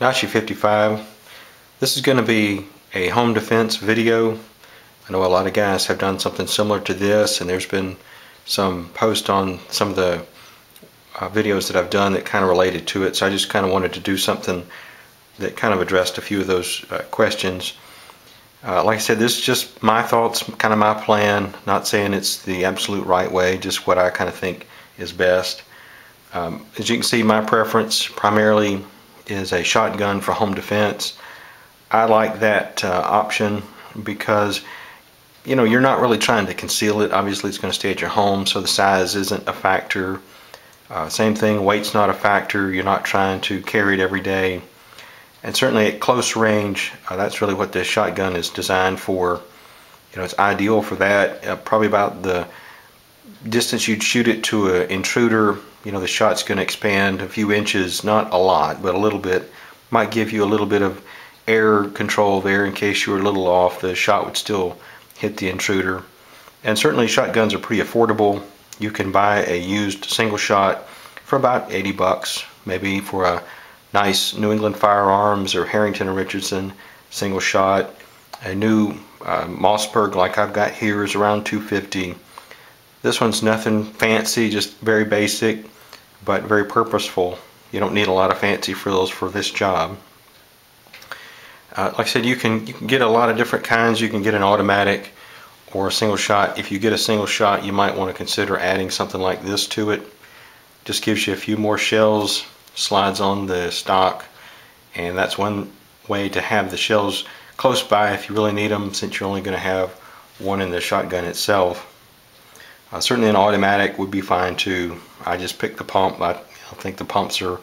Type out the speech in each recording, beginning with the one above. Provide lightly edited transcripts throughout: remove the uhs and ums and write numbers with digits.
Nashi 55. This is going to be a home defense video. I know a lot of guys have done something similar to this, and there's been some posts on some of the videos that I've done that kind of related to it, so I just kind of wanted to do something that kind of addressed a few of those questions. Like I said, this is just my thoughts, kind of my plan, not saying it's the absolute right way, just what I kind of think is best. As you can see, my preference primarily is a shotgun for home defense. I like that option because you're not really trying to conceal it. Obviously it's going to stay at your home, so the size isn't a factor. Same thing, weight's not a factor. You're not trying to carry it every day. And certainly at close range, that's really what this shotgun is designed for. It's ideal for that. Probably about the distance you'd shoot it to an intruder. The shot's going to expand a few inches, not a lot, but a little bit. Might give you a little bit of air control there in case you were a little off. The shot would still hit the intruder. And certainly shotguns are pretty affordable. You can buy a used single shot for about 80 bucks, maybe for a nice New England Firearms or Harrington and Richardson single shot. A new Mossberg like I've got here is around $250. This one's nothing fancy, just very basic, but very purposeful. You don't need a lot of fancy frills for this job. Like I said, you can get a lot of different kinds. You can get an automatic or a single shot. If you get a single shot, you might want to consider adding something like this to it. Just gives you a few more shells, slides on the stock, and that's one way to have the shells close by if you really need them, since you're only going to have one in the shotgun itself. Certainly an automatic would be fine too. I just picked the pump. I think the pumps are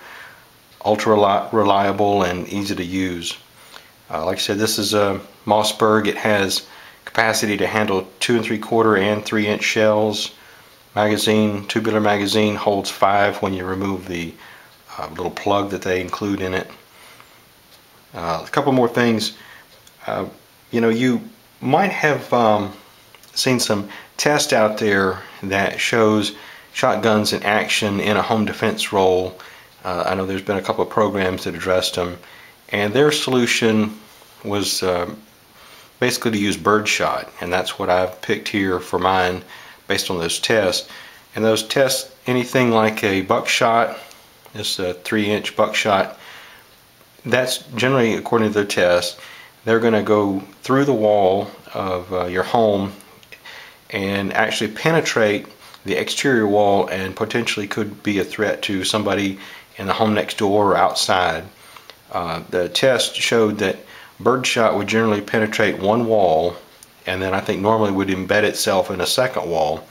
ultra reliable and easy to use. Like I said, this is a Mossberg. It has capacity to handle 2 3/4 and 3-inch shells. Magazine, tubular magazine, holds 5 when you remove the little plug that they include in it. A couple more things. You might have seen some tests out there that shows shotguns in action in a home defense role. I know there's been a couple of programs that addressed them, and their solution was basically to use birdshot, and that's what I've picked here for mine based on those tests. And those tests, anything like a buckshot, this 3-inch buckshot, that's generally, according to their test, they're going to go through the wall of your home and actually penetrate the exterior wall, and potentially could be a threat to somebody in the home next door or outside. The test showed that birdshot would generally penetrate one wall, and then I think normally would embed itself in a second wall,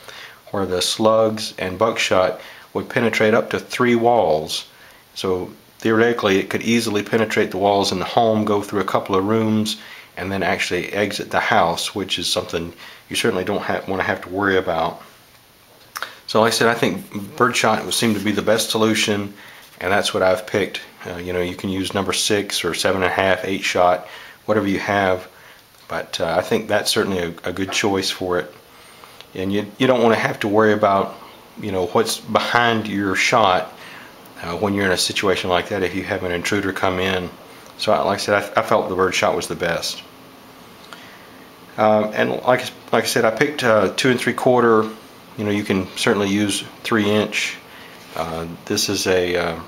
where the slugs and buckshot would penetrate up to 3 walls. So theoretically it could easily penetrate the walls in the home, go through a couple of rooms, and then actually exit the house, which is something you certainly don't want to have to worry about. So like I said, I think birdshot would seem to be the best solution, and that's what I've picked. You can use number 6 or 7.5, 8 shot, whatever you have, but I think that's certainly a good choice for it. And you don't want to have to worry about what's behind your shot when you're in a situation like that, if you have an intruder come in. So like I said, I felt the birdshot was the best. And like I said, I picked 2 3/4. You can certainly use 3-inch. This is a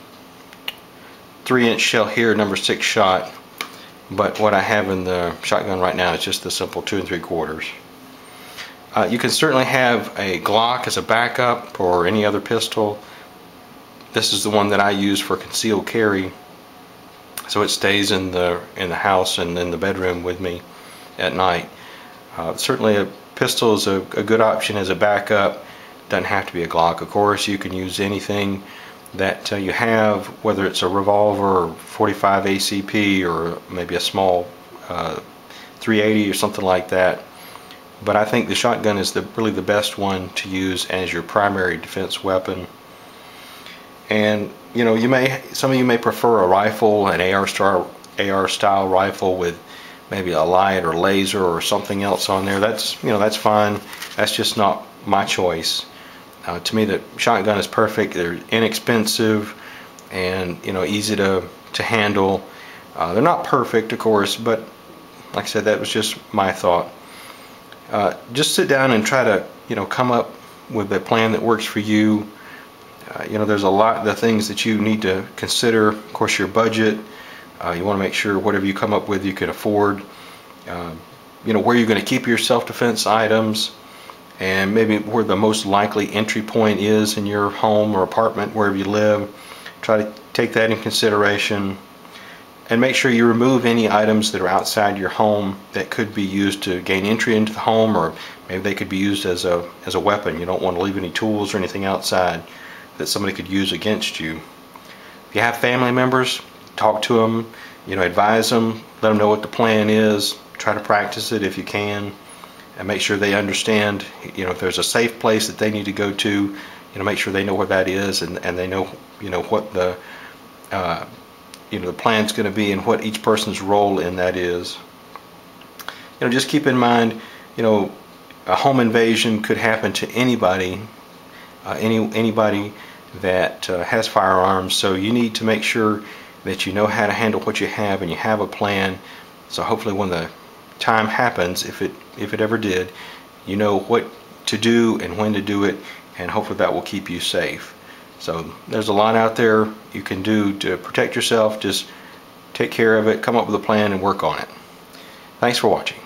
3-inch shell here, number 6 shot, but what I have in the shotgun right now is just the simple 2 3/4. You can certainly have a Glock as a backup, or any other pistol. This is the one that I use for concealed carry, so it stays in the house and in the bedroom with me at night. Certainly a pistol is a good option as a backup. Doesn't have to be a Glock, of course. You can use anything that you have, whether it's a revolver or 45 ACP or maybe a small 380 or something like that. But I think the shotgun is really the best one to use as your primary defense weapon. And some of you may prefer a rifle, an AR style rifle with maybe a light or laser or something else on there. That's fine. That's just not my choice. To me, the shotgun is perfect. They're inexpensive and easy to handle. They're not perfect, of course, but like I said, that was just my thought. Just sit down and try to, come up with a plan that works for you. There's a lot of things that you need to consider. Of course, your budget. You want to make sure whatever you come up with you can afford. Where you're going to keep your self-defense items, and maybe where the most likely entry point is in your home or apartment, wherever you live. Try to take that in consideration, and make sure you remove any items that are outside your home that could be used to gain entry into the home, or maybe they could be used as a weapon. You don't want to leave any tools or anything outside that somebody could use against you. If you have family members, talk to them, advise them, let them know what the plan is. Try to practice it if you can, and make sure they understand, if there's a safe place that they need to go to, make sure they know where that is, and they know, what the the plan's going to be and what each person's role in that is. Just keep in mind, a home invasion could happen to anybody, anybody that has firearms. So you need to make sure that you know how to handle what you have, and you have a plan. So hopefully when the time happens, if it ever did, you know what to do and when to do it, and hopefully that will keep you safe. So there's a lot out there you can do to protect yourself. Just take care of it, come up with a plan, and work on it. Thanks for watching.